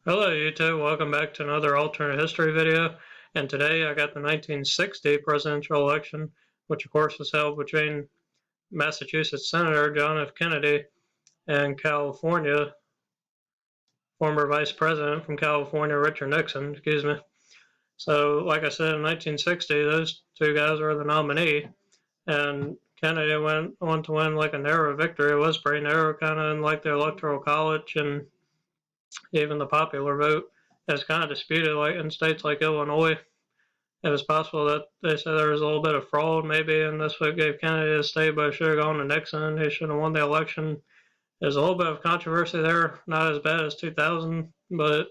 Hello YouTube, welcome back to another alternate history video, and today I got the 1960 presidential election, which of course was held between Massachusetts Senator John F. Kennedy and California former Vice President from California Richard Nixon, excuse me. So like I said, in 1960 those two guys were the nominee, and Kennedy went on to win like a narrow victory. It was pretty narrow, kind of in like the Electoral College and even the popular vote. Is kind of disputed, like in states like Illinois. It was possible that they said there was a little bit of fraud, maybe, and that's what gave Kennedy the state, but it should have gone to Nixon. He should have won the election. There's a little bit of controversy there, not as bad as 2000, but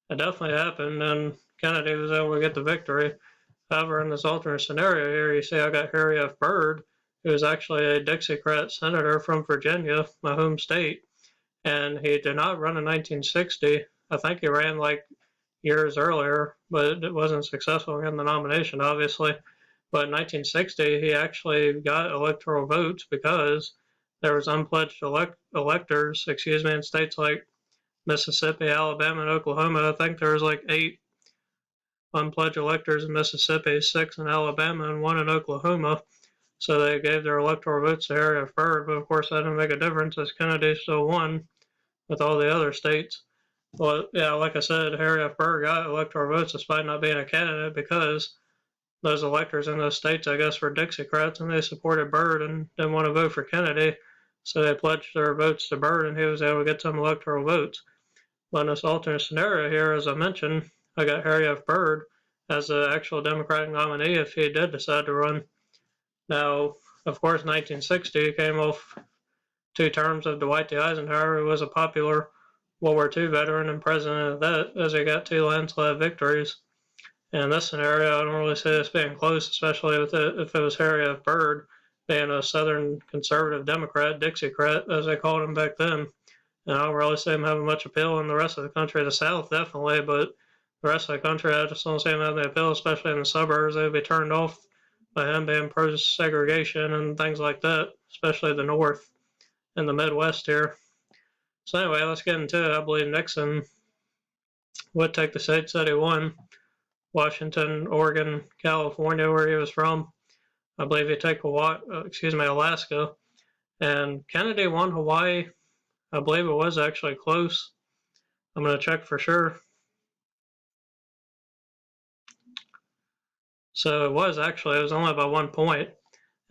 it definitely happened, and Kennedy was able to get the victory. However, in this alternate scenario here, you see I got Harry F. Byrd, who is actually a Dixiecrat senator from Virginia, my home state, and he did not run in 1960. I think he ran like years earlier, but it wasn't successful in the nomination, obviously. But in 1960, he actually got electoral votes because there was unpledged electors, in states like Mississippi, Alabama, and Oklahoma. I think there was like 8 unpledged electors in Mississippi, 6 in Alabama, and 1 in Oklahoma. So they gave their electoral votes to Harry F. Byrd, but of course that didn't make a difference as Kennedy still won with all the other states. Well, yeah, like I said, Harry F. Byrd got electoral votes despite not being a candidate because those electors in those states, I guess, were Dixiecrats and they supported Byrd and didn't want to vote for Kennedy. So they pledged their votes to Byrd and he was able to get some electoral votes. But in this alternate scenario here, as I mentioned, I got Harry F. Byrd as the actual Democratic nominee if he did decide to run. Now, of course, 1960 came off 2 terms of Dwight D. Eisenhower, who was a popular World War II veteran and president of that, as he got 2 landslide victories. And in this scenario, I don't really see this being close, especially with if it was Harry F. Byrd being a Southern conservative Democrat, Dixiecrat, as they called him back then. And I don't really see him having much appeal in the rest of the country. The South, definitely, but the rest of the country, I just don't see him having the appeal, especially in the suburbs. They would be turned off by him being pro-segregation and things like that, especially the North and the Midwest here. So anyway, let's get into it. I believe Nixon would take the states that he won. Washington, Oregon, California, where he was from. I believe he'd take Alaska. And Kennedy won Hawaii. I believe it was actually close. I'm going to check for sure. So it was only by 1 point.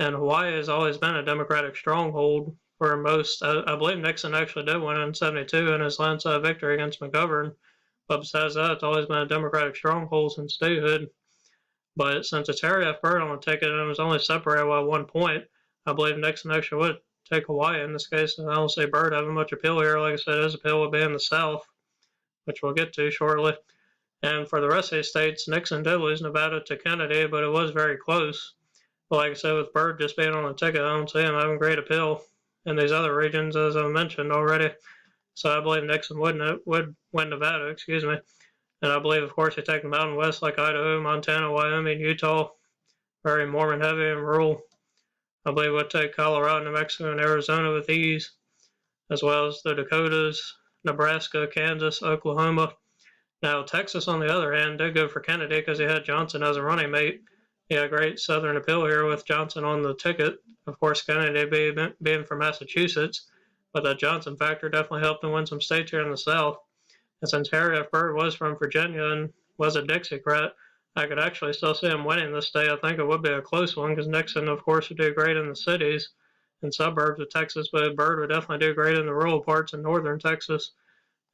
And Hawaii has always been a Democratic stronghold for most. I believe Nixon actually did win in 72 in his landslide victory against McGovern. But besides that, it's always been a Democratic stronghold since statehood. But since it's Harry F. Byrd on the ticket and it was only separated by 1 point, I believe Nixon actually would take Hawaii in this case. And I don't see Byrd having much appeal here. Like I said, his appeal would be in the South, which we'll get to shortly. And for the rest of these states, Nixon did lose Nevada to Kennedy, but it was very close. But like I said, with Byrd just being on the ticket, I don't see him having great appeal in these other regions, as I mentioned already. So I believe Nixon would win Nevada, And I believe, of course, he'd take the Mountain West like Idaho, Montana, Wyoming, Utah, very Mormon heavy and rural. I believe we'd take Colorado, New Mexico, and Arizona with ease, as well as the Dakotas, Nebraska, Kansas, Oklahoma. Now, Texas, on the other hand, did go for Kennedy because he had Johnson as a running mate. He had great Southern appeal here with Johnson on the ticket. Of course, Kennedy being from Massachusetts, but that Johnson factor definitely helped him win some states here in the South. And since Harry F. Byrd was from Virginia and was a Dixiecrat, I could actually still see him winning this state. I think it would be a close one because Nixon, of course, would do great in the cities and suburbs of Texas, but Byrd would definitely do great in the rural parts in northern Texas.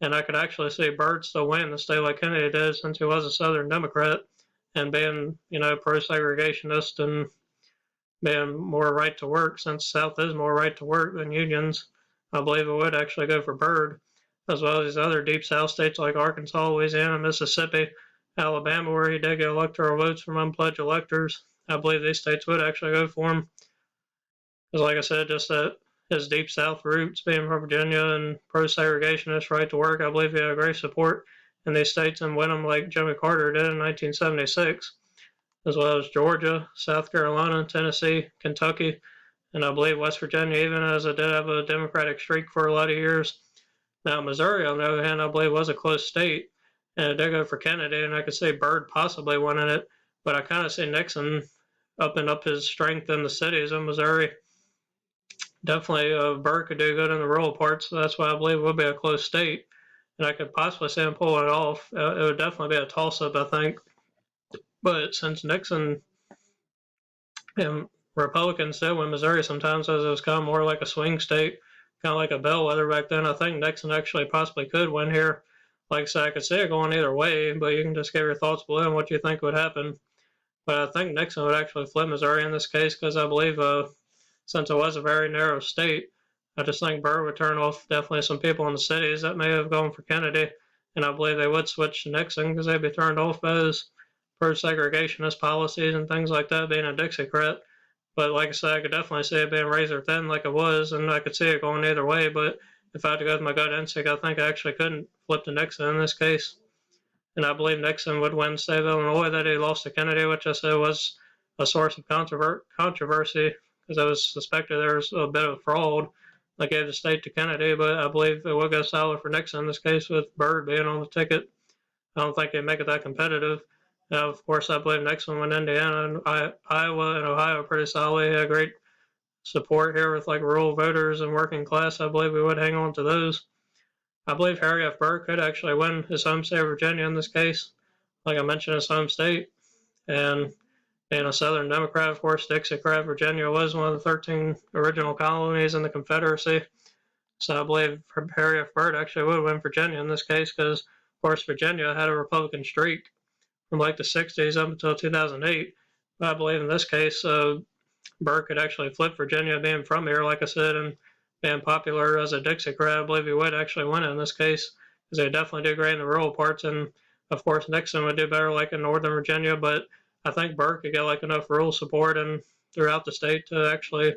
And I could actually see Byrd still winning the state like Kennedy did since he was a Southern Democrat and being, pro-segregationist and being more right to work, since the South is more right to work than unions. I believe it would actually go for Byrd, as well as these other deep South states like Arkansas, Louisiana, Mississippi, Alabama, where he did get electoral votes from unpledged electors. I believe these states would actually go for him. Because like I said, just that his deep South roots, being from Virginia and pro-segregationist right to work, I believe he had great support in these states and win them like Jimmy Carter did in 1976, as well as Georgia, South Carolina, Tennessee, Kentucky, and I believe West Virginia, even as it did have a Democratic streak for a lot of years. Now, Missouri, on the other hand, I believe was a close state, and it did go for Kennedy, and I could see Byrd possibly winning it, but I kind of see Nixon upping up his strength in the cities in Missouri. Definitely, Byrd could do good in the rural parts, so that's why I believe it will be a close state, and I could possibly see him pulling it off. It would definitely be a toss-up, I think. But since Nixon and Republicans did win Missouri sometimes, as it was kind of more like a swing state, kind of like a bellwether back then, I think Nixon actually possibly could win here. Like I said, I could see it going either way, but you can just give your thoughts below on what you think would happen. But I think Nixon would actually flip Missouri in this case because I believe, since it was a very narrow state, I just think Byrd would turn off definitely some people in the cities that may have gone for Kennedy, and I believe they would switch to Nixon because they'd be turned off by his pro-segregationist policies and things like that, being a Dixiecrat. But like I said, I could definitely see it being razor thin like it was, and I could see it going either way. But if I had to go with my gut instinct, I think I actually couldn't flip to Nixon in this case. And I believe Nixon would win the state of Illinois that he lost to Kennedy, which I said was a source of controversy because I was suspected there was a bit of fraud that gave the state to Kennedy. But I believe it would go solid for Nixon in this case with Byrd being on the ticket. I don't think they'd make it that competitive. Now, of course, I believe Nixon won Indiana and Iowa and Ohio pretty solid. He had great support here with like rural voters and working class. I believe we would hang on to those. I believe Harry F. Byrd could actually win his home state of Virginia in this case. Like I mentioned, his home state. And being a Southern Democrat, of course, Dixiecrat, Virginia was one of the 13 original colonies in the Confederacy. So I believe Harry F. Byrd actually would win Virginia in this case because, of course, Virginia had a Republican streak from like the 60s up until 2008. But I believe in this case, Byrd could actually flip Virginia, being from here, like I said, and being popular as a Dixiecrat. I believe he would actually win it in this case because they definitely do great in the rural parts. And of course, Nixon would do better like in Northern Virginia, but I think Byrd could get like enough rural support and throughout the state to actually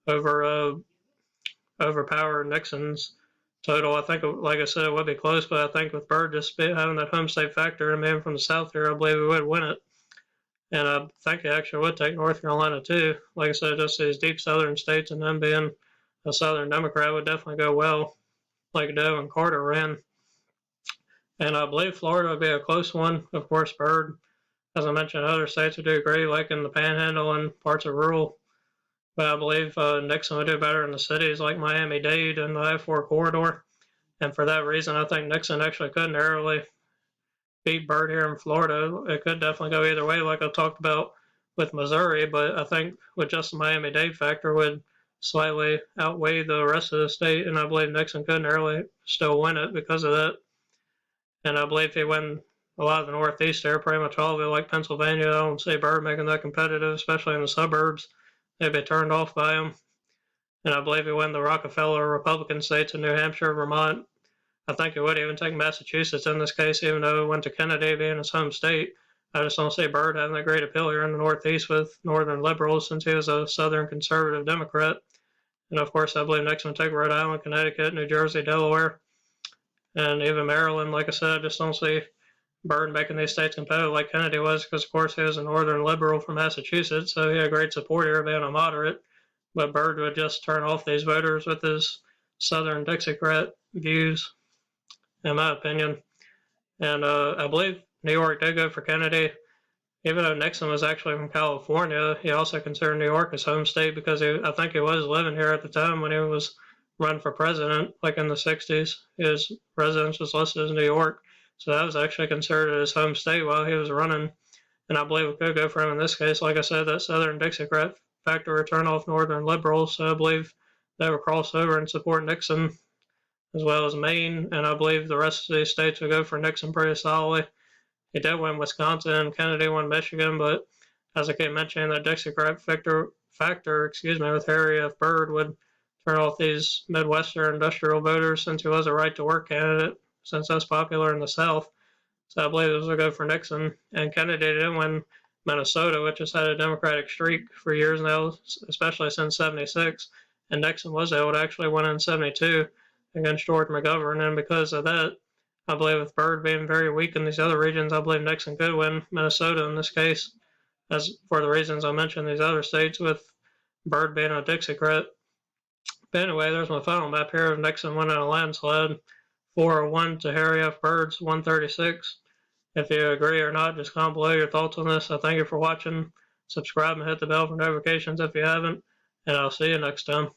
overpower Nixon's total. I think, like I said, it would be close, but I think with Byrd just having that home state factor and being from the South here, I believe he would win it. And I think he actually would take North Carolina too. Like I said, just these deep southern states and them being a Southern Democrat would definitely go well, like Doe and Carter ran. And I believe Florida would be a close one. Of course, Byrd, as I mentioned, other states would do great, like in the Panhandle and parts of rural. But I believe Nixon would do better in the cities like Miami-Dade and the I-4 corridor. And for that reason, I think Nixon actually could narrowly beat Byrd here in Florida. It could definitely go either way, like I talked about with Missouri, but I think with just the Miami-Dade factor would slightly outweigh the rest of the state, and I believe Nixon could narrowly still win it because of that. And I believe he win a lot of the Northeast there, pretty much all of it, like Pennsylvania. I don't see Byrd making that competitive, especially in the suburbs. They'd be turned off by him. And I believe he won the Rockefeller Republican states in New Hampshire, Vermont. I think it would even take Massachusetts in this case, even though it went to Kennedy being his home state. I just don't see Byrd having that great appeal here in the Northeast with Northern liberals since he was a Southern conservative Democrat. And of course, I believe Nixon would take Rhode Island, Connecticut, New Jersey, Delaware, and even Maryland. Like I said, I just don't see Byrd making these states competitive like Kennedy was because, of course, he was a Northern liberal from Massachusetts, so he had great support here being a moderate. But Byrd would just turn off these voters with his Southern Dixiecrat views, in my opinion. And I believe New York did go for Kennedy. Even though Nixon was actually from California, he also considered New York his home state because I think he was living here at the time when he was running for president, like in the 60s. His residence was listed as New York. So that was actually considered his home state while he was running. And I believe it could go for him in this case. Like I said, that Southern Dixiecrat factor would turn off Northern liberals. So I believe they would cross over and support Nixon, as well as Maine, and I believe the rest of these states would go for Nixon pretty solidly. He did win Wisconsin, and Kennedy won Michigan, but as I keep mentioning, that Dixiecrat factor, with Harry F. Byrd would turn off these Midwestern industrial voters since he was a right-to-work candidate, since that's popular in the South. So I believe this will go for Nixon. And Kennedy did win Minnesota, which has had a Democratic streak for years now, especially since 76. And Nixon was able to actually win in 72 against George McGovern. And because of that, I believe with Byrd being very weak in these other regions, I believe Nixon could win Minnesota in this case, as for the reasons I mentioned these other states, with Byrd being a Dixiecrat. But anyway, there's my final map here of Nixon winning a landslide. 401 to Harry F. Byrd's 136. If you agree or not, just comment below your thoughts on this. I thank you for watching. Subscribe and hit the bell for notifications if you haven't, and I'll see you next time.